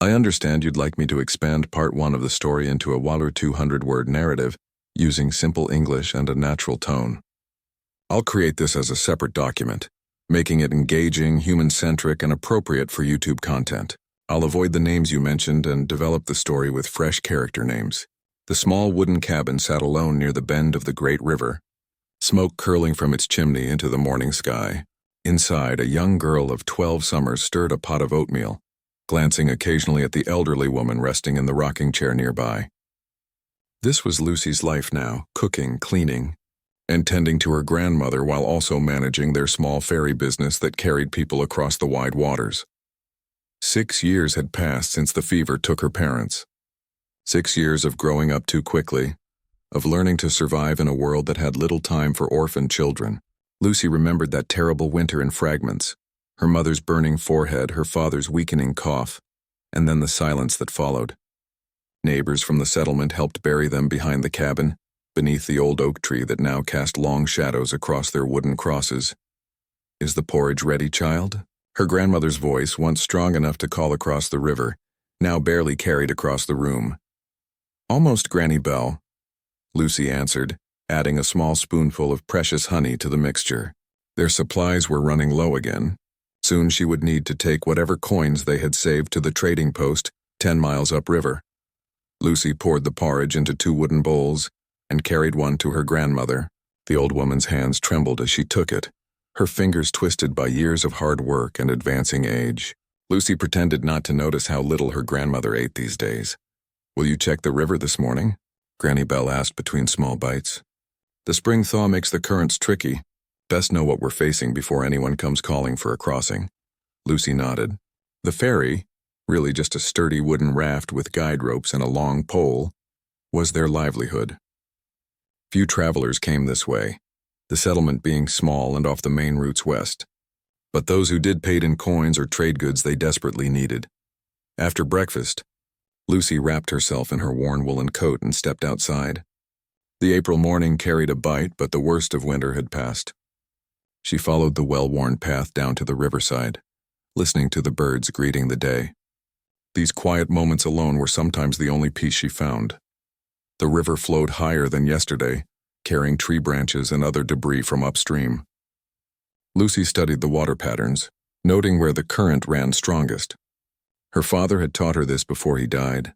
I understand you'd like me to expand part 1 of the story into a 1 or 200-word narrative using simple English and a natural tone. I'll create this as a separate document, making it engaging, human-centric, and appropriate for YouTube content. I'll avoid the names you mentioned and develop the story with fresh character names. The small wooden cabin sat alone near the bend of the great river, smoke curling from its chimney into the morning sky. Inside, a young girl of 12 summers stirred a pot of oatmeal, glancing occasionally at the elderly woman resting in the rocking chair nearby. This was Lucy's life now, cooking, cleaning, and tending to her grandmother while also managing their small ferry business that carried people across the wide waters. 6 years had passed since the fever took her parents. 6 years of growing up too quickly, of learning to survive in a world that had little time for orphan children. Lucy remembered that terrible winter in fragments, her mother's burning forehead, her father's weakening cough, and then the silence that followed. Neighbors from the settlement helped bury them behind the cabin, beneath the old oak tree that now cast long shadows across their wooden crosses. "Is the porridge ready, child?" Her grandmother's voice, once strong enough to call across the river, now barely carried across the room. "Almost, Granny Belle," Lucy answered, adding a small spoonful of precious honey to the mixture. Their supplies were running low again. Soon she would need to take whatever coins they had saved to the trading post 10 miles upriver. Lucy poured the porridge into 2 wooden bowls and carried one to her grandmother. The old woman's hands trembled as she took it, her fingers twisted by years of hard work and advancing age. Lucy pretended not to notice how little her grandmother ate these days. "Will you check the river this morning?" Granny Belle asked between small bites. "The spring thaw makes the currents tricky. Best know what we're facing before anyone comes calling for a crossing." Lucy nodded. The ferry, really just a sturdy wooden raft with guide ropes and a long pole, was their livelihood. Few travelers came this way, the settlement being small and off the main routes west. But those who did paid in coins or trade goods they desperately needed. After breakfast, Lucy wrapped herself in her worn woolen coat and stepped outside. The April morning carried a bite, but the worst of winter had passed. She followed the well-worn path down to the riverside, listening to the birds greeting the day. These quiet moments alone were sometimes the only peace she found. The river flowed higher than yesterday, carrying tree branches and other debris from upstream. Lucy studied the water patterns, noting where the current ran strongest. Her father had taught her this before he died: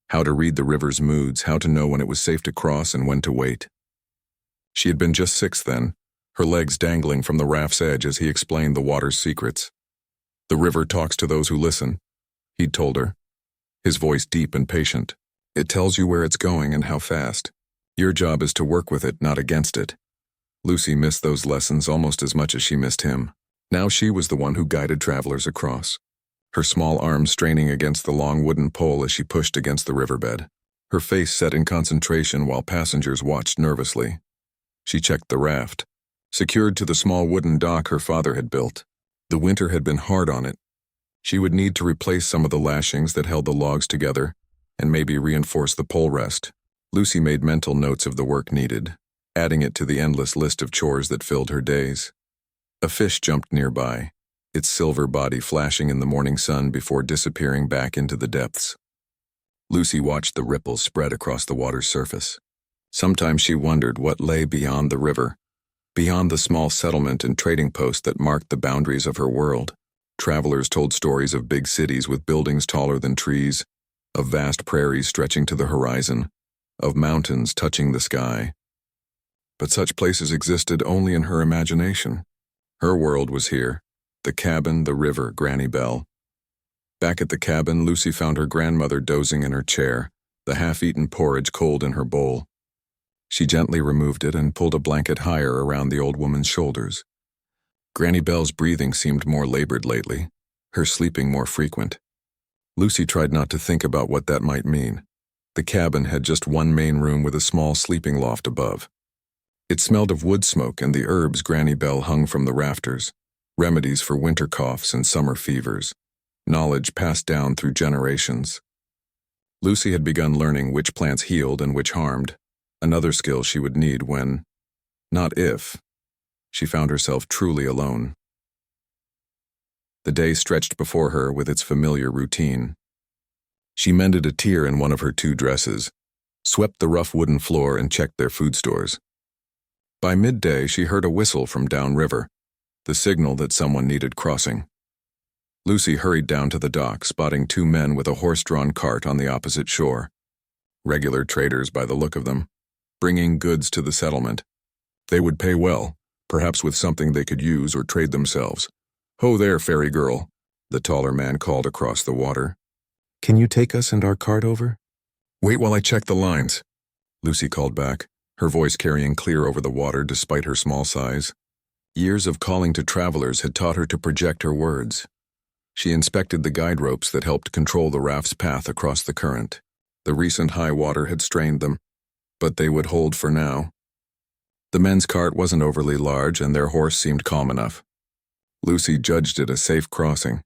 how to read the river's moods, how to know when it was safe to cross and when to wait. She had been just 6 then, her legs dangling from the raft's edge as he explained the water's secrets. "The river talks to those who listen," he'd told her, his voice deep and patient. "It tells you where it's going and how fast. Your job is to work with it, not against it." Lucy missed those lessons almost as much as she missed him. Now she was the one who guided travelers across, her small arms straining against the long wooden pole as she pushed against the riverbed, her face set in concentration while passengers watched nervously. She checked the raft, secured to the small wooden dock her father had built. The winter had been hard on it. She would need to replace some of the lashings that held the logs together and maybe reinforce the pole rest. Lucy made mental notes of the work needed, adding it to the endless list of chores that filled her days. A fish jumped nearby, its silver body flashing in the morning sun before disappearing back into the depths. Lucy watched the ripples spread across the water's surface. Sometimes she wondered what lay beyond the river, beyond the small settlement and trading post that marked the boundaries of her world. Travelers told stories of big cities with buildings taller than trees, of vast prairies stretching to the horizon, of mountains touching the sky. But such places existed only in her imagination. Her world was here: the cabin, the river, Granny Belle. Back at the cabin, Lucy found her grandmother dozing in her chair, the half-eaten porridge cold in her bowl. She gently removed it and pulled a blanket higher around the old woman's shoulders. Granny Belle's breathing seemed more labored lately, her sleeping more frequent. Lucy tried not to think about what that might mean. The cabin had just one main room with a small sleeping loft above. It smelled of wood smoke and the herbs Granny Belle hung from the rafters, remedies for winter coughs and summer fevers, knowledge passed down through generations. Lucy had begun learning which plants healed and which harmed, another skill she would need when, not if, she found herself truly alone. The day stretched before her with its familiar routine. She mended a tear in one of her 2 dresses, swept the rough wooden floor, and checked their food stores. By midday, she heard a whistle from downriver, the signal that someone needed crossing. Lucy hurried down to the dock, spotting 2 men with a horse-drawn cart on the opposite shore. Regular traders by the look of them, bringing goods to the settlement. They would pay well, perhaps with something they could use or trade themselves. "Ho there, ferry girl," the taller man called across the water. "Can you take us and our cart over?" "Wait while I check the lines," Lucy called back, her voice carrying clear over the water despite her small size. Years of calling to travelers had taught her to project her words. She inspected the guide ropes that helped control the raft's path across the current. The recent high water had strained them, but they would hold for now. The men's cart wasn't overly large, and their horse seemed calm enough. Lucy judged it a safe crossing.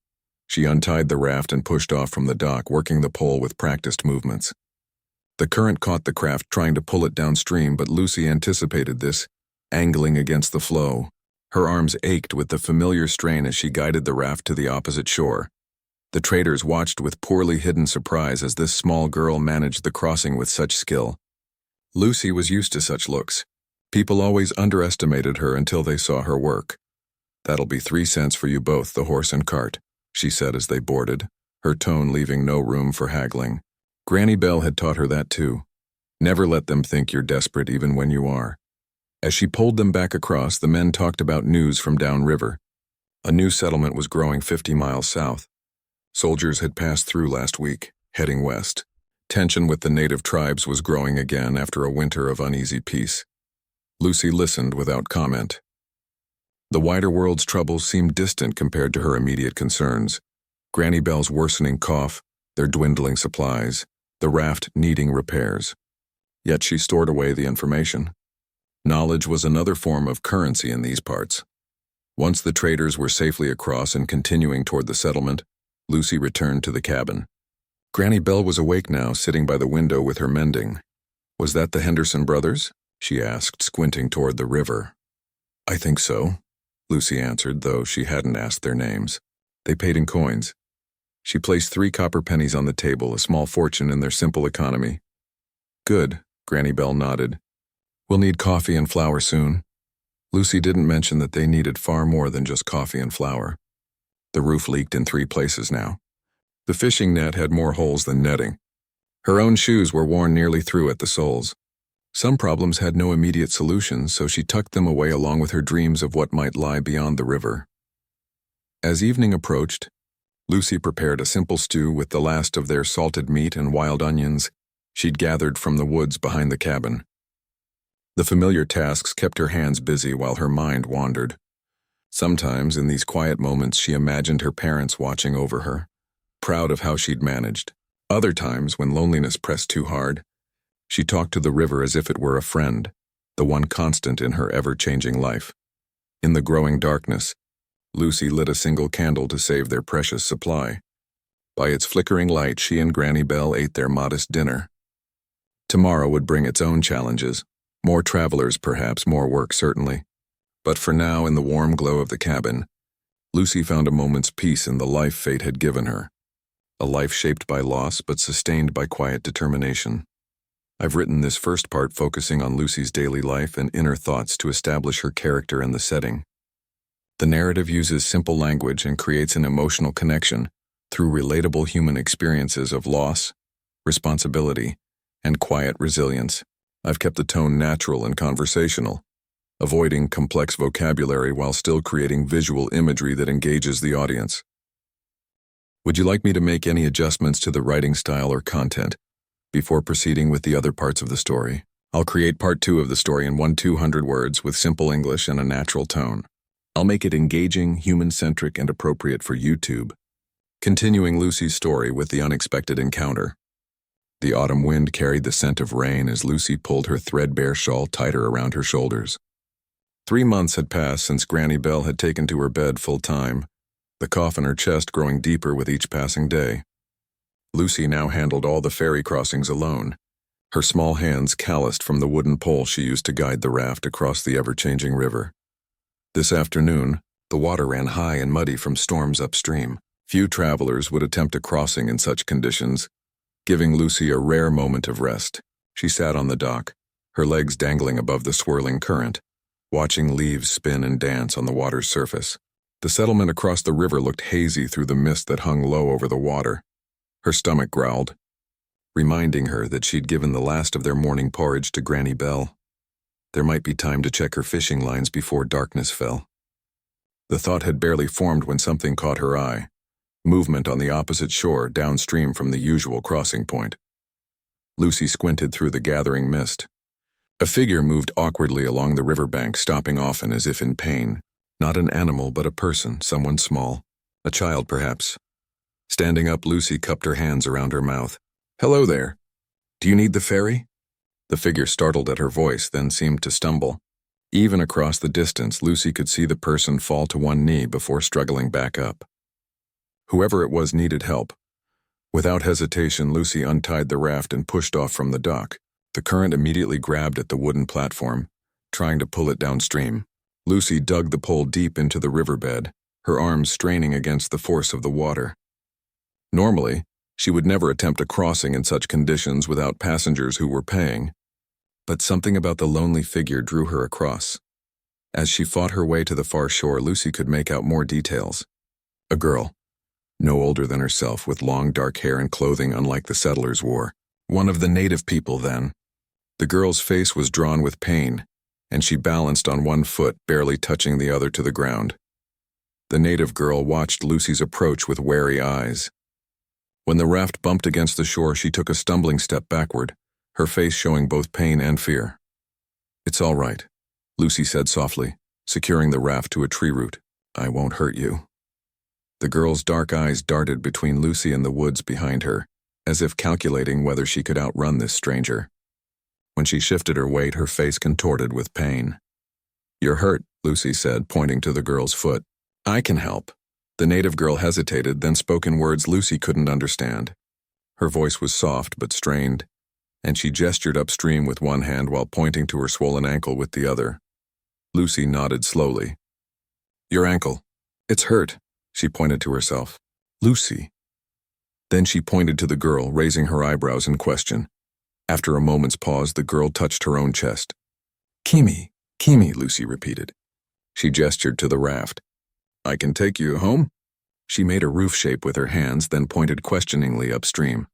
She untied the raft and pushed off from the dock, working the pole with practiced movements. The current caught the craft, trying to pull it downstream, but Lucy anticipated this, angling against the flow. Her arms ached with the familiar strain as she guided the raft to the opposite shore. The traders watched with poorly hidden surprise as this small girl managed the crossing with such skill. Lucy was used to such looks. People always underestimated her until they saw her work. "That'll be 3 cents for you both, the horse and cart," she said as they boarded, her tone leaving no room for haggling. Granny Bell had taught her that too. Never let them think you're desperate even when you are. As she pulled them back across, the men talked about news from downriver. A new settlement was growing 50 miles south. Soldiers had passed through last week, heading west. Tension with the native tribes was growing again after a winter of uneasy peace. Lucy listened without comment. The wider world's troubles seemed distant compared to her immediate concerns. Granny Bell's worsening cough, their dwindling supplies, the raft needing repairs. Yet she stored away the information. Knowledge was another form of currency in these parts. Once the traders were safely across and continuing toward the settlement, Lucy returned to the cabin. Granny Bell was awake now, sitting by the window with her mending. "Was that the Henderson brothers?" she asked, squinting toward the river. "I think so," Lucy answered, though she hadn't asked their names. They paid in coins. She placed 3 copper pennies on the table, a small fortune in their simple economy. "Good," Granny Bell nodded. "We'll need coffee and flour soon." Lucy didn't mention that they needed far more than just coffee and flour. The roof leaked in 3 places now. The fishing net had more holes than netting. Her own shoes were worn nearly through at the soles. Some problems had no immediate solutions, so she tucked them away along with her dreams of what might lie beyond the river. As evening approached, Lucy prepared a simple stew with the last of their salted meat and wild onions she'd gathered from the woods behind the cabin. The familiar tasks kept her hands busy while her mind wandered. Sometimes, in these quiet moments, she imagined her parents watching over her, proud of how she'd managed. Other times, when loneliness pressed too hard, she talked to the river as if it were a friend, the one constant in her ever-changing life. In the growing darkness, Lucy lit a single candle to save their precious supply. By its flickering light, she and Granny Bell ate their modest dinner. Tomorrow would bring its own challenges. More travelers, perhaps, more work, certainly. But for now, in the warm glow of the cabin, Lucy found a moment's peace in the life fate had given her. A life shaped by loss, but sustained by quiet determination. I've written this first part focusing on Lucy's daily life and inner thoughts to establish her character and the setting. The narrative uses simple language and creates an emotional connection through relatable human experiences of loss, responsibility, and quiet resilience. I've kept the tone natural and conversational, avoiding complex vocabulary while still creating visual imagery that engages the audience. Would you like me to make any adjustments to the writing style or content before proceeding with the other parts of the story? I'll create part 2 of the story in 200 words with simple English and a natural tone. I'll make it engaging, human-centric, and appropriate for YouTube. Continuing Lucy's story with the unexpected encounter. The autumn wind carried the scent of rain as Lucy pulled her threadbare shawl tighter around her shoulders. 3 months had passed since Granny Bell had taken to her bed full-time, the cough in her chest growing deeper with each passing day. Lucy now handled all the ferry crossings alone, her small hands calloused from the wooden pole she used to guide the raft across the ever-changing river. This afternoon, the water ran high and muddy from storms upstream. Few travelers would attempt a crossing in such conditions, giving Lucy a rare moment of rest. She sat on the dock, her legs dangling above the swirling current, watching leaves spin and dance on the water's surface. The settlement across the river looked hazy through the mist that hung low over the water. Her stomach growled, reminding her that she'd given the last of their morning porridge to Granny Bell. There might be time to check her fishing lines before darkness fell. The thought had barely formed when something caught her eye. Movement on the opposite shore, downstream from the usual crossing point. Lucy squinted through the gathering mist. A figure moved awkwardly along the riverbank, stopping often as if in pain. Not an animal, but a person, someone small. A child, perhaps. Standing up, Lucy cupped her hands around her mouth. "Hello there. Do you need the ferry?" The figure startled at her voice, then seemed to stumble. Even across the distance, Lucy could see the person fall to one knee before struggling back up. Whoever it was needed help. Without hesitation, Lucy untied the raft and pushed off from the dock. The current immediately grabbed at the wooden platform, trying to pull it downstream. Lucy dug the pole deep into the riverbed, her arms straining against the force of the water. Normally, she would never attempt a crossing in such conditions without passengers who were paying. But something about the lonely figure drew her across. As she fought her way to the far shore, Lucy could make out more details. A girl, no older than herself, with long dark hair and clothing unlike the settlers wore. One of the native people, then. The girl's face was drawn with pain, and she balanced on one foot, barely touching the other to the ground. The native girl watched Lucy's approach with wary eyes. When the raft bumped against the shore, she took a stumbling step backward, her face showing both pain and fear. "It's all right," Lucy said softly, securing the raft to a tree root. "I won't hurt you." The girl's dark eyes darted between Lucy and the woods behind her, as if calculating whether she could outrun this stranger. When she shifted her weight, her face contorted with pain. "You're hurt," Lucy said, pointing to the girl's foot. "I can help." The native girl hesitated, then spoke in words Lucy couldn't understand. Her voice was soft but strained, and she gestured upstream with one hand while pointing to her swollen ankle with the other. Lucy nodded slowly. "Your ankle. It's hurt," she pointed to herself. "Lucy." Then she pointed to the girl, raising her eyebrows in question. After a moment's pause, the girl touched her own chest. "Kimi, Kimi," Lucy repeated. She gestured to the raft. "I can take you home?" She made a roof shape with her hands, then pointed questioningly upstream.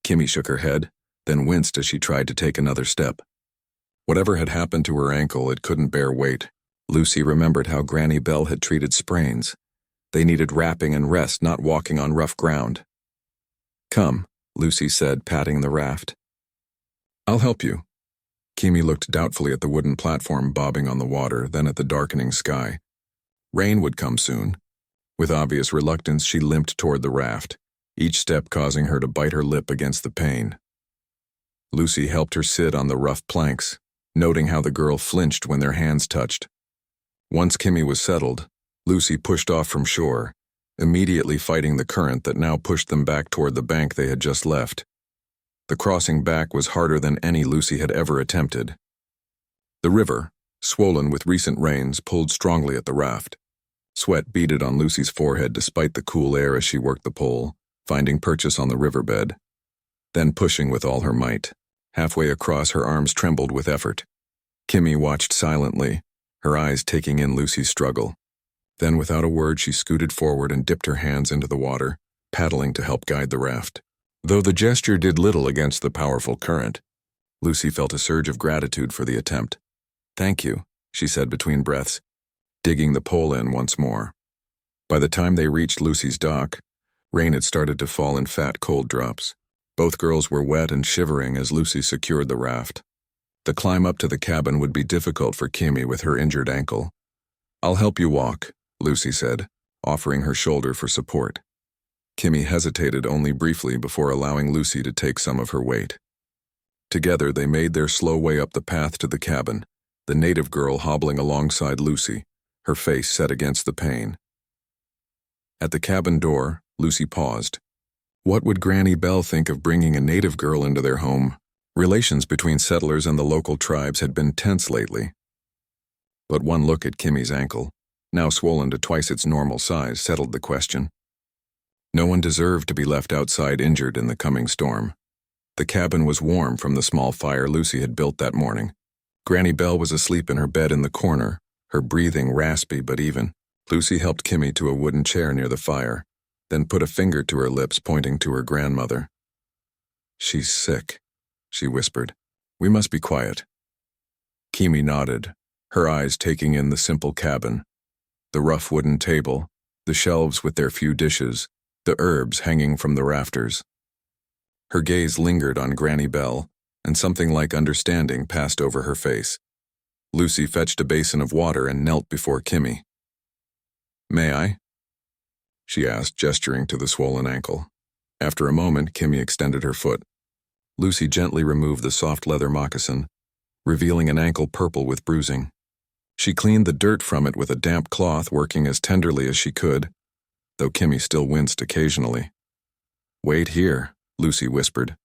Kimi shook her head, then winced as she tried to take another step. Whatever had happened to her ankle, it couldn't bear weight. Lucy remembered how Granny Bell had treated sprains. They needed wrapping and rest, not walking on rough ground. "Come," Lucy said, patting the raft. "I'll help you." Kimi looked doubtfully at the wooden platform bobbing on the water, then at the darkening sky. Rain would come soon. With obvious reluctance, she limped toward the raft, each step causing her to bite her lip against the pain. Lucy helped her sit on the rough planks, noting how the girl flinched when their hands touched. Once Kimi was settled, Lucy pushed off from shore, immediately fighting the current that now pushed them back toward the bank they had just left. The crossing back was harder than any Lucy had ever attempted. The river, swollen with recent rains, pulled strongly at the raft. Sweat beaded on Lucy's forehead despite the cool air as she worked the pole, finding purchase on the riverbed. Then pushing with all her might. Halfway across, her arms trembled with effort. Kimi watched silently, her eyes taking in Lucy's struggle. Then without a word, she scooted forward and dipped her hands into the water, paddling to help guide the raft. Though the gesture did little against the powerful current, Lucy felt a surge of gratitude for the attempt. "Thank you," she said between breaths, digging the pole in once more. By the time they reached Lucy's dock, rain had started to fall in fat, cold drops. Both girls were wet and shivering as Lucy secured the raft. The climb up to the cabin would be difficult for Kimi with her injured ankle. "I'll help you walk," Lucy said, offering her shoulder for support. Kimi hesitated only briefly before allowing Lucy to take some of her weight. Together, they made their slow way up the path to the cabin, the native girl hobbling alongside Lucy, her face set against the pane. At the cabin door, Lucy paused. What would Granny Bell think of bringing a native girl into their home? Relations between settlers and the local tribes had been tense lately. But one look at Kimi's ankle, now swollen to twice its normal size, settled the question. No one deserved to be left outside injured in the coming storm. The cabin was warm from the small fire Lucy had built that morning. Granny Belle was asleep in her bed in the corner, her breathing raspy but even. Lucy helped Kimmy to a wooden chair near the fire, then put a finger to her lips pointing to her grandmother. "She's sick," she whispered. "We must be quiet." Kimmy nodded, her eyes taking in the simple cabin. The rough wooden table, the shelves with their few dishes, the herbs hanging from the rafters. Her gaze lingered on Granny Belle, and something like understanding passed over her face. Lucy fetched a basin of water and knelt before Kimmy. "May I?" she asked, gesturing to the swollen ankle. After a moment, Kimmy extended her foot. Lucy gently removed the soft leather moccasin, revealing an ankle purple with bruising. She cleaned the dirt from it with a damp cloth, working as tenderly as she could, though Kimmy still winced occasionally. "Wait here," Lucy whispered,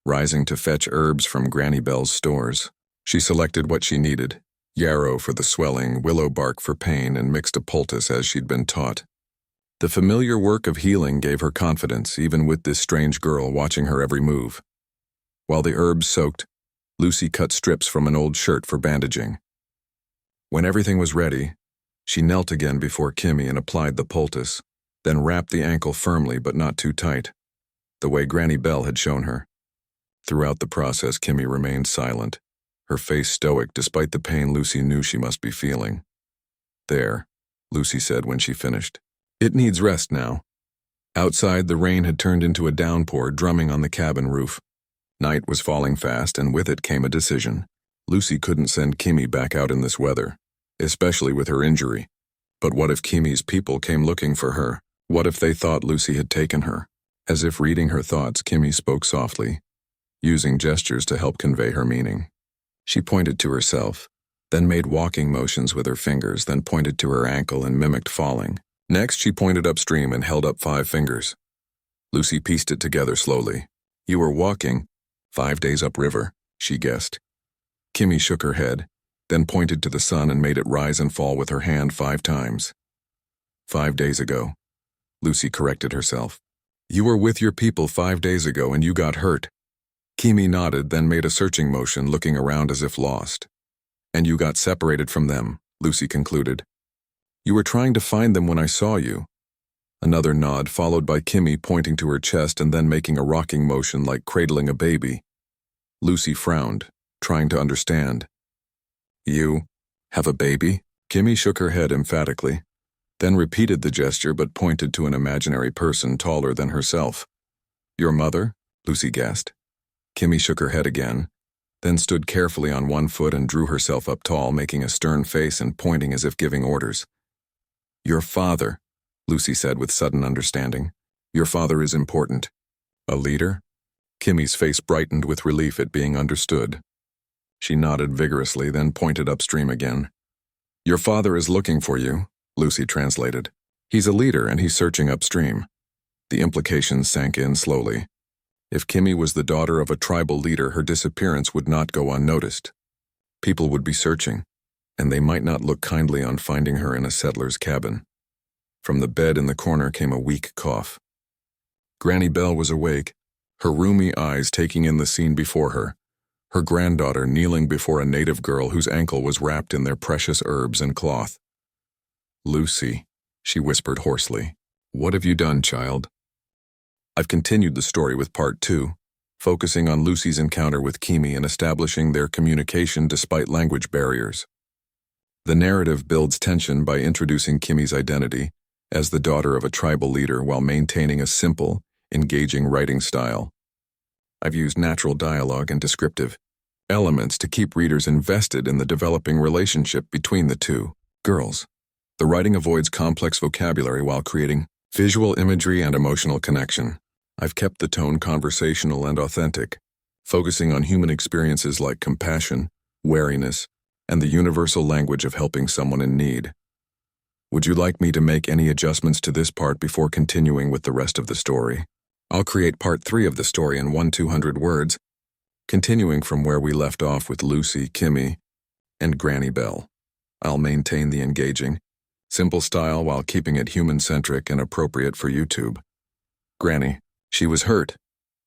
rising to fetch herbs from Granny Belle's stores. She selected what she needed, yarrow for the swelling, willow bark for pain, and mixed a poultice as she'd been taught. The familiar work of healing gave her confidence, even with this strange girl watching her every move. While the herbs soaked, Lucy cut strips from an old shirt for bandaging. When everything was ready, she knelt again before Kimmy and applied the poultice, then wrapped the ankle firmly but not too tight, the way Granny Belle had shown her. Throughout the process, Kimmy remained silent, her face stoic despite the pain Lucy knew she must be feeling. "There," Lucy said when she finished. "It needs rest now." Outside, the rain had turned into a downpour, drumming on the cabin roof. Night was falling fast, and with it came a decision. Lucy couldn't send Kimmy back out in this weather, especially with her injury. But what if Kimmy's people came looking for her? What if they thought Lucy had taken her? As if reading her thoughts, Kimmy spoke softly, using gestures to help convey her meaning. She pointed to herself, then made walking motions with her fingers, then pointed to her ankle and mimicked falling. Next, she pointed upstream and held up 5 fingers. Lucy pieced it together slowly. "You were walking 5 days upriver," she guessed. Kimmy shook her head, then pointed to the sun and made it rise and fall with her hand 5 times. 5 days ago," Lucy corrected herself. "You were with your people 5 days ago and you got hurt." Kimmy nodded, then made a searching motion, looking around as if lost. "And you got separated from them," Lucy concluded. "You were trying to find them when I saw you." Another nod, followed by Kimmy pointing to her chest and then making a rocking motion like cradling a baby. Lucy frowned, trying to understand. "You have a baby?" Kimmy shook her head emphatically, then repeated the gesture but pointed to an imaginary person taller than herself. "Your mother?" Lucy guessed. Kimmy shook her head again, then stood carefully on one foot and drew herself up tall, making a stern face and pointing as if giving orders. "Your father," Lucy said with sudden understanding. "Your father is important." "A leader?" Kimmy's face brightened with relief at being understood. She nodded vigorously, then pointed upstream again. "Your father is looking for you," Lucy translated. "He's a leader and he's searching upstream." The implications sank in slowly. If Kimmy was the daughter of a tribal leader, her disappearance would not go unnoticed. People would be searching, and they might not look kindly on finding her in a settler's cabin. From the bed in the corner came a weak cough. Granny Belle was awake, her roomy eyes taking in the scene before her, her granddaughter kneeling before a native girl whose ankle was wrapped in their precious herbs and cloth. "Lucy," she whispered hoarsely, "what have you done, child?" I've continued the story with part 2, focusing on Lucy's encounter with Kimmy and establishing their communication despite language barriers. The narrative builds tension by introducing Kimmy's identity as the daughter of a tribal leader while maintaining a simple, engaging writing style. I've used natural dialogue and descriptive elements to keep readers invested in the developing relationship between the two girls. The writing avoids complex vocabulary while creating visual imagery and emotional connection. I've kept the tone conversational and authentic, focusing on human experiences like compassion, wariness, and the universal language of helping someone in need. Would you like me to make any adjustments to this part before continuing with the rest of the story? I'll create part 3 of the story in 1-200 words, continuing from where we left off with Lucy, Kimmy, and Granny Belle. I'll maintain the engaging, simple style while keeping it human-centric and appropriate for YouTube. Granny, she was hurt,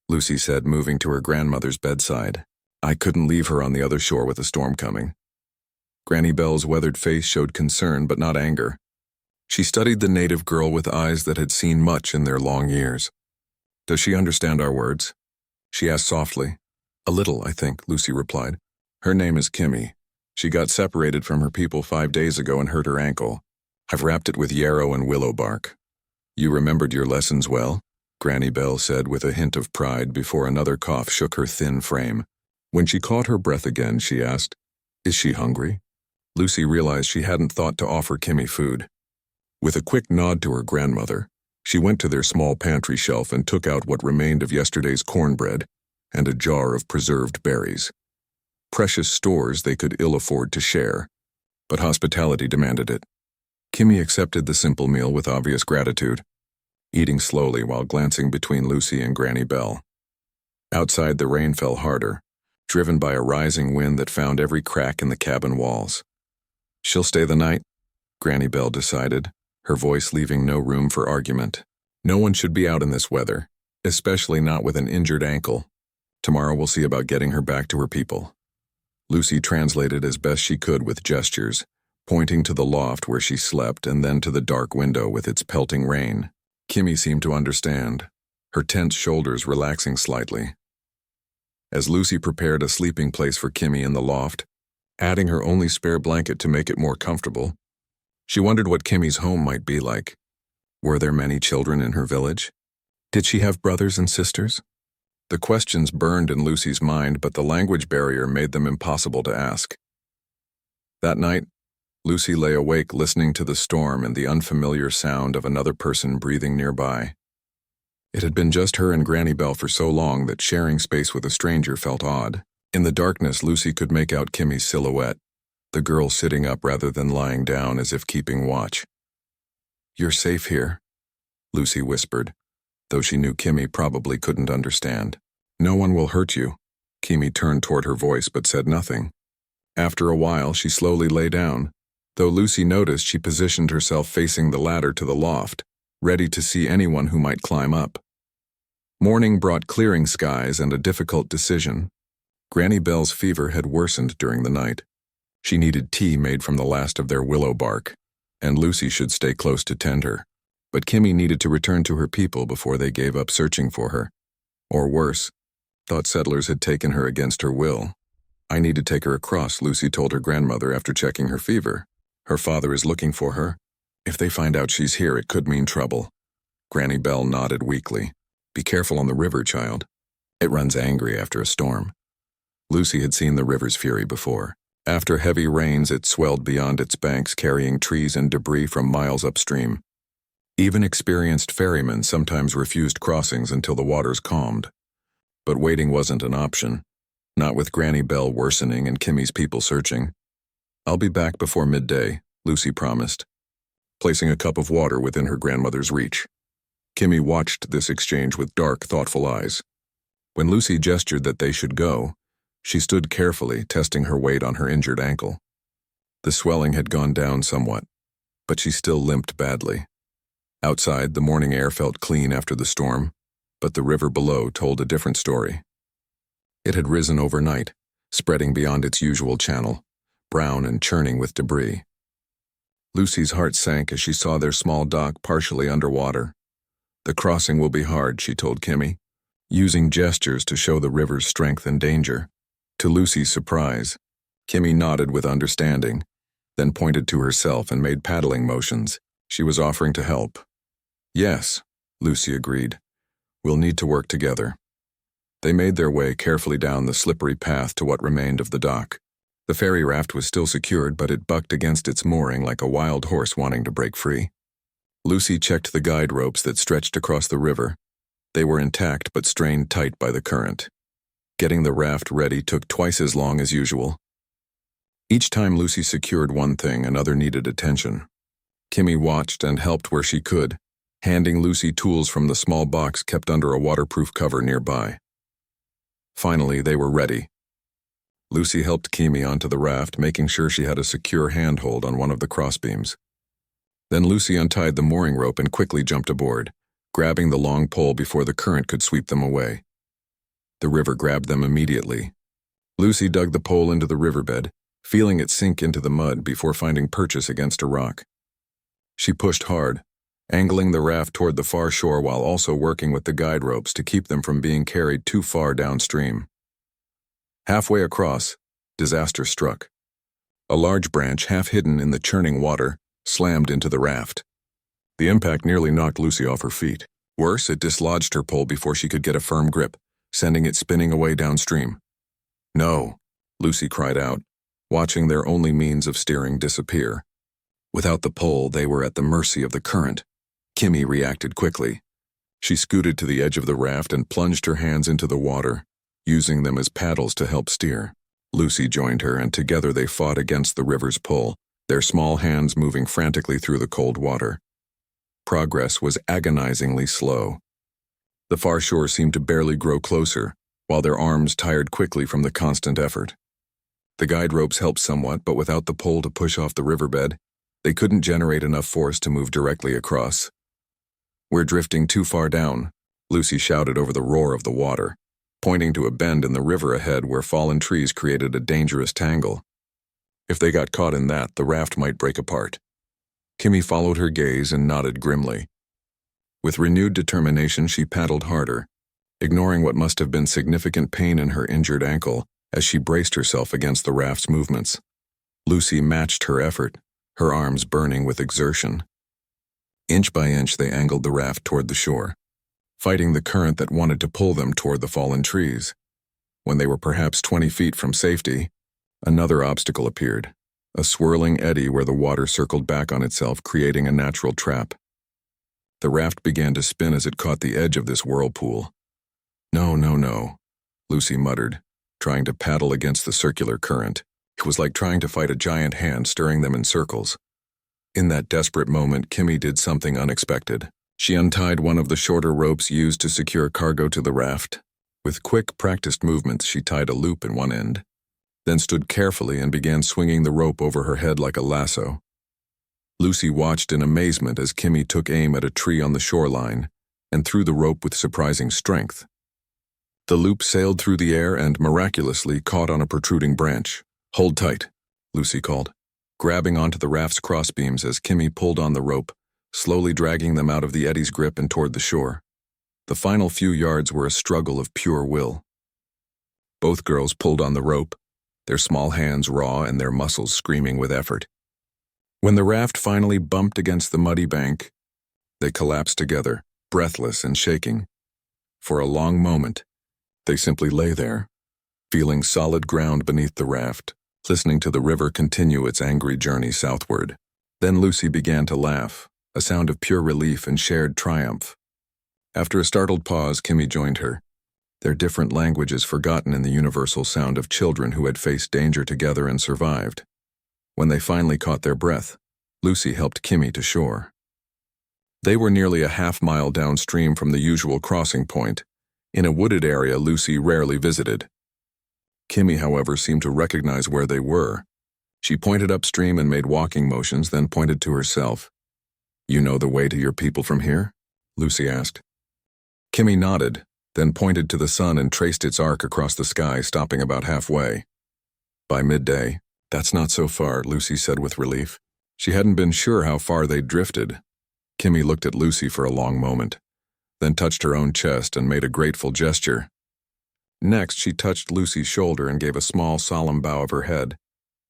Lucy said, moving to her grandmother's bedside. I couldn't leave her on the other shore with a storm coming. Granny Belle's weathered face showed concern but not anger. She studied the native girl with eyes that had seen much in their long years. Does she understand our words? She asked softly. A little, I think, Lucy replied. Her name is Kimmy. She got separated from her people 5 days ago and hurt her ankle. I've wrapped it with yarrow and willow bark. You remembered your lessons well? Granny Belle said with a hint of pride before another cough shook her thin frame. When she caught her breath again, she asked, Is she hungry? Lucy realized she hadn't thought to offer Kimmy food. With a quick nod to her grandmother, she went to their small pantry shelf and took out what remained of yesterday's cornbread and a jar of preserved berries. Precious stores they could ill afford to share, but hospitality demanded it. Kimmy accepted the simple meal with obvious gratitude, eating slowly while glancing between Lucy and Granny Belle. Outside, the rain fell harder, driven by a rising wind that found every crack in the cabin walls. She'll stay the night, Granny Belle decided, her voice leaving no room for argument. No one should be out in this weather, especially not with an injured ankle. Tomorrow we'll see about getting her back to her people. Lucy translated as best she could with gestures, pointing to the loft where she slept and then to the dark window with its pelting rain. Kimmy seemed to understand, her tense shoulders relaxing slightly. As Lucy prepared a sleeping place for Kimmy in the loft, adding her only spare blanket to make it more comfortable, she wondered what Kimmy's home might be like. Were there many children in her village? Did she have brothers and sisters? The questions burned in Lucy's mind, but the language barrier made them impossible to ask. That night, Lucy lay awake listening to the storm and the unfamiliar sound of another person breathing nearby. It had been just her and Granny Belle for so long that sharing space with a stranger felt odd. In the darkness, Lucy could make out Kimmy's silhouette, the girl sitting up rather than lying down as if keeping watch. You're safe here, Lucy whispered, though she knew Kimmy probably couldn't understand. No one will hurt you. Kimmy turned toward her voice but said nothing. After a while, she slowly lay down, though Lucy noticed she positioned herself facing the ladder to the loft, ready to see anyone who might climb up. Morning brought clearing skies and a difficult decision. Granny Belle's fever had worsened during the night. She needed tea made from the last of their willow bark, and Lucy should stay close to tend her. But Kimmy needed to return to her people before they gave up searching for her. Or worse, thought settlers had taken her against her will. I need to take her across, Lucy told her grandmother after checking her fever. Her father is looking for her. If they find out she's here, it could mean trouble. Granny Belle nodded weakly. Be careful on the river, child. It runs angry after a storm. Lucy had seen the river's fury before. After heavy rains, it swelled beyond its banks, carrying trees and debris from miles upstream. Even experienced ferrymen sometimes refused crossings until the waters calmed. But waiting wasn't an option, not with Granny Belle worsening and Kimmy's people searching. I'll be back before midday, Lucy promised, placing a cup of water within her grandmother's reach. Kimmy watched this exchange with dark, thoughtful eyes. When Lucy gestured that they should go, she stood carefully, testing her weight on her injured ankle. The swelling had gone down somewhat, but she still limped badly. Outside, the morning air felt clean after the storm, but the river below told a different story. It had risen overnight, spreading beyond its usual channel, brown and churning with debris. Lucy's heart sank as she saw their small dock partially underwater. The crossing will be hard, she told Kimmy, using gestures to show the river's strength and danger. To Lucy's surprise, Kimmy nodded with understanding, then pointed to herself and made paddling motions. She was offering to help. Yes, Lucy agreed. We'll need to work together. They made their way carefully down the slippery path to what remained of the dock. The ferry raft was still secured, but it bucked against its mooring like a wild horse wanting to break free. Lucy checked the guide ropes that stretched across the river. They were intact but strained tight by the current. Getting the raft ready took twice as long as usual. Each time Lucy secured one thing, another needed attention. Kimmy watched and helped where she could, handing Lucy tools from the small box kept under a waterproof cover nearby. Finally, they were ready. Lucy helped Kimmy onto the raft, making sure she had a secure handhold on one of the crossbeams. Then Lucy untied the mooring rope and quickly jumped aboard, grabbing the long pole before the current could sweep them away. The river grabbed them immediately. Lucy dug the pole into the riverbed, feeling it sink into the mud before finding purchase against a rock. She pushed hard, angling the raft toward the far shore while also working with the guide ropes to keep them from being carried too far downstream. Halfway across, disaster struck. A large branch, half hidden in the churning water, slammed into the raft. The impact nearly knocked Lucy off her feet. Worse, it dislodged her pole before she could get a firm grip, sending it spinning away downstream. "No," Lucy cried out, watching their only means of steering disappear. Without the pole, they were at the mercy of the current. Kimmy reacted quickly. She scooted to the edge of the raft and plunged her hands into the water, using them as paddles to help steer. Lucy joined her, and together they fought against the river's pull, their small hands moving frantically through the cold water. Progress was agonizingly slow. The far shore seemed to barely grow closer, while their arms tired quickly from the constant effort. The guide ropes helped somewhat, but without the pole to push off the riverbed, they couldn't generate enough force to move directly across. "We're drifting too far down," Lucy shouted over the roar of the water, pointing to a bend in the river ahead where fallen trees created a dangerous tangle. If they got caught in that, the raft might break apart. Kimmy followed her gaze and nodded grimly. With renewed determination, she paddled harder, ignoring what must have been significant pain in her injured ankle as she braced herself against the raft's movements. Lucy matched her effort, her arms burning with exertion. Inch by inch, they angled the raft toward the shore, fighting the current that wanted to pull them toward the fallen trees. When they were perhaps 20 feet from safety, another obstacle appeared, a swirling eddy where the water circled back on itself, creating a natural trap. The raft began to spin as it caught the edge of this whirlpool. "No, no, no," Lucy muttered, trying to paddle against the circular current. It was like trying to fight a giant hand stirring them in circles. In that desperate moment, Kimmy did something unexpected. She untied one of the shorter ropes used to secure cargo to the raft. With quick, practiced movements, she tied a loop in one end, then stood carefully and began swinging the rope over her head like a lasso. Lucy watched in amazement as Kimmy took aim at a tree on the shoreline and threw the rope with surprising strength. The loop sailed through the air and miraculously caught on a protruding branch. "Hold tight," Lucy called, grabbing onto the raft's crossbeams as Kimmy pulled on the rope, slowly dragging them out of the eddy's grip and toward the shore. The final few yards were a struggle of pure will. Both girls pulled on the rope, their small hands raw and their muscles screaming with effort. When the raft finally bumped against the muddy bank, they collapsed together, breathless and shaking. For a long moment, they simply lay there, feeling solid ground beneath the raft, listening to the river continue its angry journey southward. Then Lucy began to laugh, a sound of pure relief and shared triumph. After a startled pause, Kimmy joined her, their different languages forgotten in the universal sound of children who had faced danger together and survived. When they finally caught their breath, Lucy helped Kimmy to shore. They were nearly a half-mile downstream from the usual crossing point, in a wooded area Lucy rarely visited. Kimmy, however, seemed to recognize where they were. She pointed upstream and made walking motions, then pointed to herself. "You know the way to your people from here?" Lucy asked. Kimmy nodded, then pointed to the sun and traced its arc across the sky, stopping about halfway. By midday, "That's not so far," Lucy said with relief. She hadn't been sure how far they'd drifted. Kimmy looked at Lucy for a long moment, then touched her own chest and made a grateful gesture. Next, she touched Lucy's shoulder and gave a small, solemn bow of her head,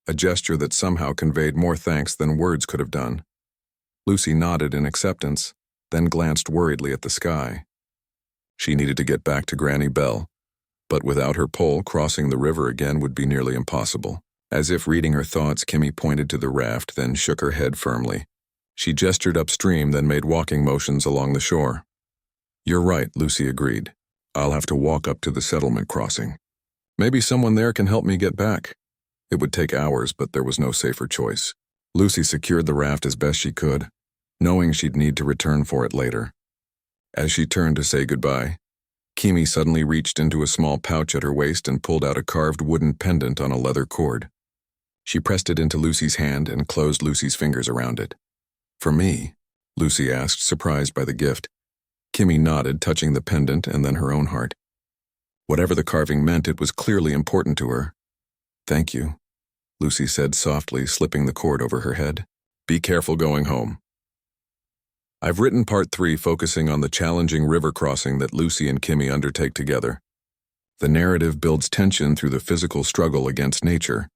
a gesture that somehow conveyed more thanks than words could have done. Lucy nodded in acceptance, then glanced worriedly at the sky. She needed to get back to Granny Belle, but without her pole, crossing the river again would be nearly impossible. As if reading her thoughts, Kimmy pointed to the raft, then shook her head firmly. She gestured upstream, then made walking motions along the shore. "You're right," Lucy agreed. "I'll have to walk up to the settlement crossing. Maybe someone there can help me get back." It would take hours, but there was no safer choice. Lucy secured the raft as best she could, knowing she'd need to return for it later. As she turned to say goodbye, Kimmy suddenly reached into a small pouch at her waist and pulled out a carved wooden pendant on a leather cord. She pressed it into Lucy's hand and closed Lucy's fingers around it. "For me?" Lucy asked, surprised by the gift. Kimmy nodded, touching the pendant and then her own heart. Whatever the carving meant, it was clearly important to her. "Thank you," Lucy said softly, slipping the cord over her head. "Be careful going home." I've written part 3 focusing on the challenging river crossing that Lucy and Kimmy undertake together. The narrative builds tension through the physical struggle against nature,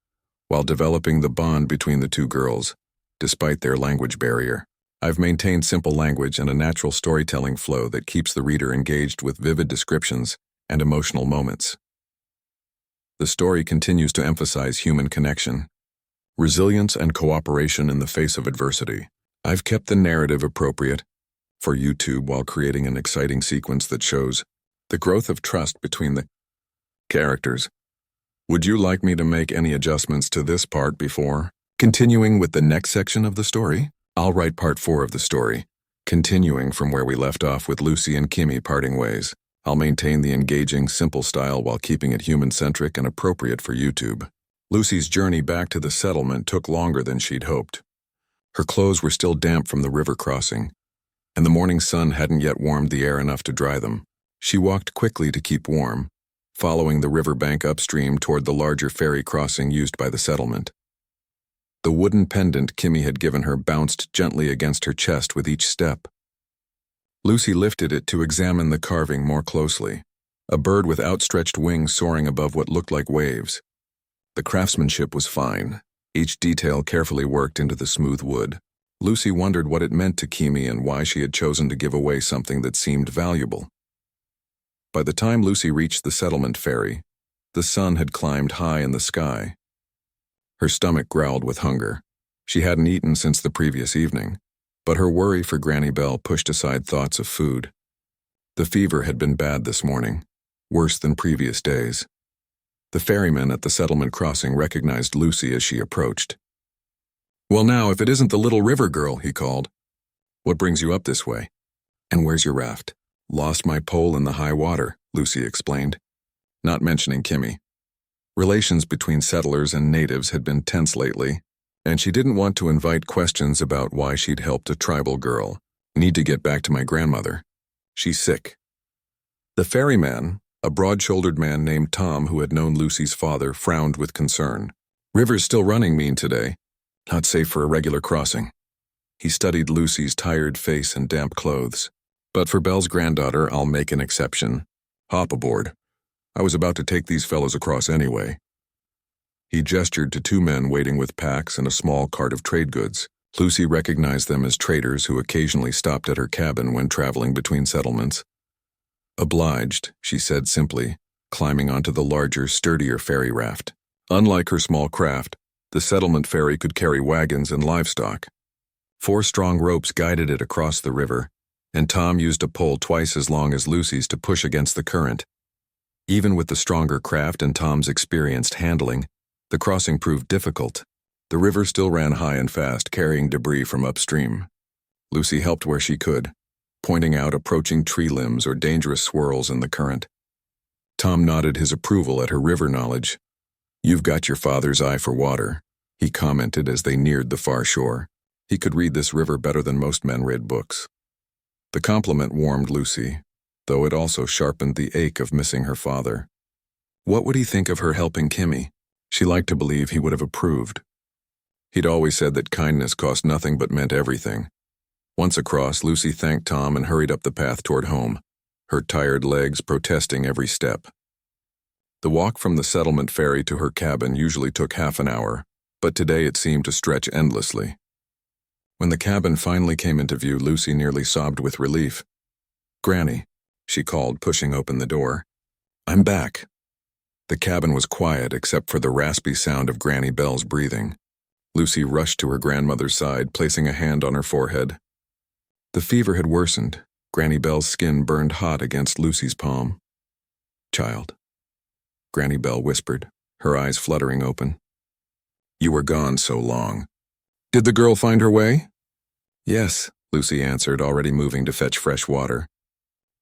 while developing the bond between the two girls, despite their language barrier. I've maintained simple language and a natural storytelling flow that keeps the reader engaged with vivid descriptions and emotional moments. The story continues to emphasize human connection, resilience, and cooperation in the face of adversity. I've kept the narrative appropriate for YouTube while creating an exciting sequence that shows the growth of trust between the characters. Would you like me to make any adjustments to this part before continuing with the next section of the story? I'll write part 4 of the story, continuing from where we left off with Lucy and Kimmy parting ways. I'll maintain the engaging, simple style while keeping it human-centric and appropriate for YouTube. Lucy's journey back to the settlement took longer than she'd hoped. Her clothes were still damp from the river crossing, and the morning sun hadn't yet warmed the air enough to dry them. She walked quickly to keep warm, following the riverbank upstream toward the larger ferry crossing used by the settlement. The wooden pendant Kimmy had given her bounced gently against her chest with each step. Lucy lifted it to examine the carving more closely, a bird with outstretched wings soaring above what looked like waves. The craftsmanship was fine, each detail carefully worked into the smooth wood. Lucy wondered what it meant to Kimmy and why she had chosen to give away something that seemed valuable. By the time Lucy reached the settlement ferry, the sun had climbed high in the sky. Her stomach growled with hunger. She hadn't eaten since the previous evening, but her worry for Granny Belle pushed aside thoughts of food. The fever had been bad this morning, worse than previous days. The ferryman at the settlement crossing recognized Lucy as she approached. "Well now, if it isn't the little river girl," he called. "What brings you up this way? And where's your raft?" "Lost my pole in the high water," Lucy explained, not mentioning Kimmy. Relations between settlers and natives had been tense lately, and she didn't want to invite questions about why she'd helped a tribal girl. "Need to get back to my grandmother. She's sick." The ferryman, a broad-shouldered man named Tom who had known Lucy's father, frowned with concern. "River's still running mean today. Not safe for a regular crossing." He studied Lucy's tired face and damp clothes. "But for Belle's granddaughter, I'll make an exception. Hop aboard. I was about to take these fellows across anyway." He gestured to 2 men waiting with packs and a small cart of trade goods. Lucy recognized them as traders who occasionally stopped at her cabin when traveling between settlements. "Obliged," she said simply, climbing onto the larger, sturdier ferry raft. Unlike her small craft, the settlement ferry could carry wagons and livestock. 4 strong ropes guided it across the river, and Tom used a pole twice as long as Lucy's to push against the current. Even with the stronger craft and Tom's experienced handling, the crossing proved difficult. The river still ran high and fast, carrying debris from upstream. Lucy helped where she could, pointing out approaching tree limbs or dangerous swirls in the current. Tom nodded his approval at her river knowledge. "You've got your father's eye for water," he commented as they neared the far shore. He could read this river better than most men read books. The compliment warmed Lucy, though it also sharpened the ache of missing her father. What would he think of her helping Kimmy? She liked to believe he would have approved. He'd always said that kindness cost nothing but meant everything. Once across, Lucy thanked Tom and hurried up the path toward home, her tired legs protesting every step. The walk from the settlement ferry to her cabin usually took half an hour, but today it seemed to stretch endlessly. When the cabin finally came into view, Lucy nearly sobbed with relief. "Granny," she called, pushing open the door. "I'm back." The cabin was quiet except for the raspy sound of Granny Belle's breathing. Lucy rushed to her grandmother's side, placing a hand on her forehead. The fever had worsened. Granny Belle's skin burned hot against Lucy's palm. "Child," Granny Belle whispered, her eyes fluttering open. "You were gone so long. Did the girl find her way?" "Yes," Lucy answered, already moving to fetch fresh water.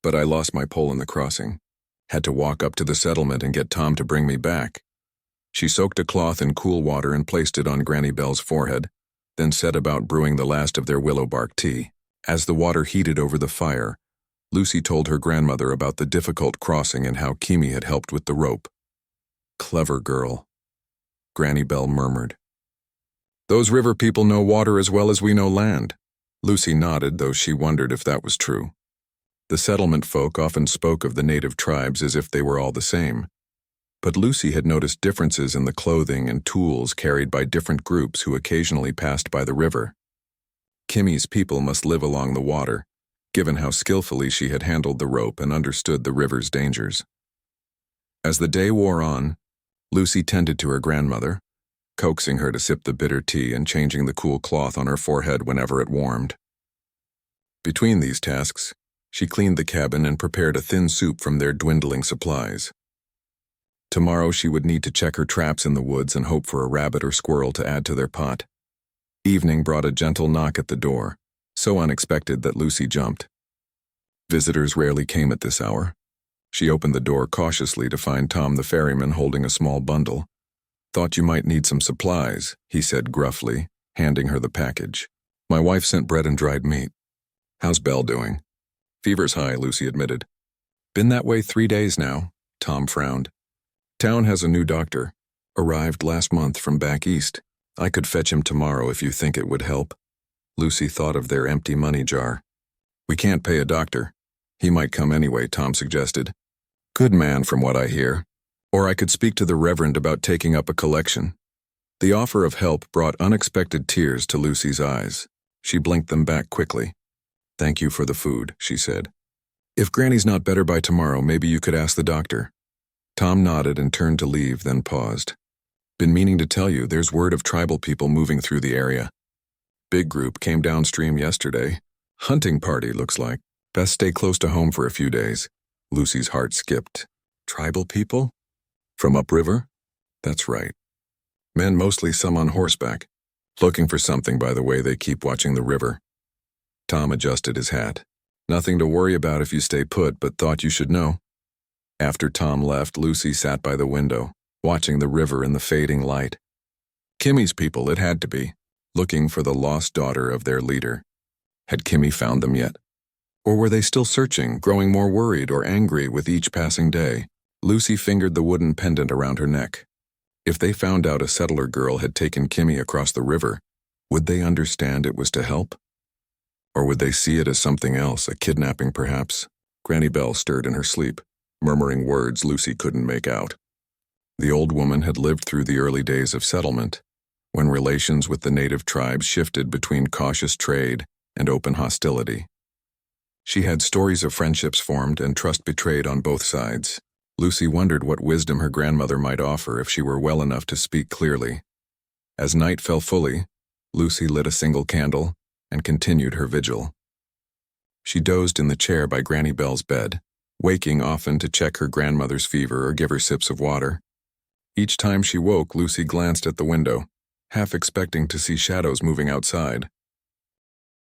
"But I lost my pole in the crossing. Had to walk up to the settlement and get Tom to bring me back." She soaked a cloth in cool water and placed it on Granny Belle's forehead, then set about brewing the last of their willow bark tea. As the water heated over the fire, Lucy told her grandmother about the difficult crossing and how Kimi had helped with the rope. Clever girl, Granny Bell murmured. Those river people know water as well as we know land. Lucy nodded, though she wondered if that was true. The settlement folk often spoke of the native tribes as if they were all the same. But Lucy had noticed differences in the clothing and tools carried by different groups who occasionally passed by the river. Kimi's people must live along the water, given how skillfully she had handled the rope and understood the river's dangers. As the day wore on, Lucy tended to her grandmother, coaxing her to sip the bitter tea and changing the cool cloth on her forehead whenever it warmed. Between these tasks, she cleaned the cabin and prepared a thin soup from their dwindling supplies. Tomorrow she would need to check her traps in the woods and hope for a rabbit or squirrel to add to their pot. Evening brought a gentle knock at the door, so unexpected that Lucy jumped. Visitors rarely came at this hour. She opened the door cautiously to find Tom the ferryman holding a small bundle. Thought you might need some supplies, he said gruffly, handing her the package. My wife sent bread and dried meat. How's Belle doing? Fever's high, Lucy admitted. Been that way 3 days now, Tom frowned. Town has a new doctor. Arrived last month from back east. I could fetch him tomorrow if you think it would help. Lucy thought of their empty money jar. We can't pay a doctor. He might come anyway, Tom suggested. Good man from what I hear. Or I could speak to the Reverend about taking up a collection. The offer of help brought unexpected tears to Lucy's eyes. She blinked them back quickly. Thank you for the food, she said. If Granny's not better by tomorrow, maybe you could ask the doctor. Tom nodded and turned to leave, then paused. Been meaning to tell you, there's word of tribal people moving through the area. Big group came downstream yesterday. Hunting party, looks like. Best stay close to home for a few days. Lucy's heart skipped. Tribal people? From upriver? That's right. Men, mostly some on horseback. Looking for something, by the way, they keep watching the river. Tom adjusted his hat. Nothing to worry about if you stay put, but thought you should know. After Tom left, Lucy sat by the window, watching the river in the fading light. Kimi's people, it had to be, looking for the lost daughter of their leader. Had Kimi found them yet? Or were they still searching, growing more worried or angry with each passing day? Lucy fingered the wooden pendant around her neck. If they found out a settler girl had taken Kimi across the river, would they understand it was to help? Or would they see it as something else, a kidnapping perhaps? Granny Bell stirred in her sleep, murmuring words Lucy couldn't make out. The old woman had lived through the early days of settlement, when relations with the native tribes shifted between cautious trade and open hostility. She had stories of friendships formed and trust betrayed on both sides. Lucy wondered what wisdom her grandmother might offer if she were well enough to speak clearly. As night fell fully, Lucy lit a single candle and continued her vigil. She dozed in the chair by Granny Bell's bed, waking often to check her grandmother's fever or give her sips of water. Each time she woke, Lucy glanced at the window, half expecting to see shadows moving outside.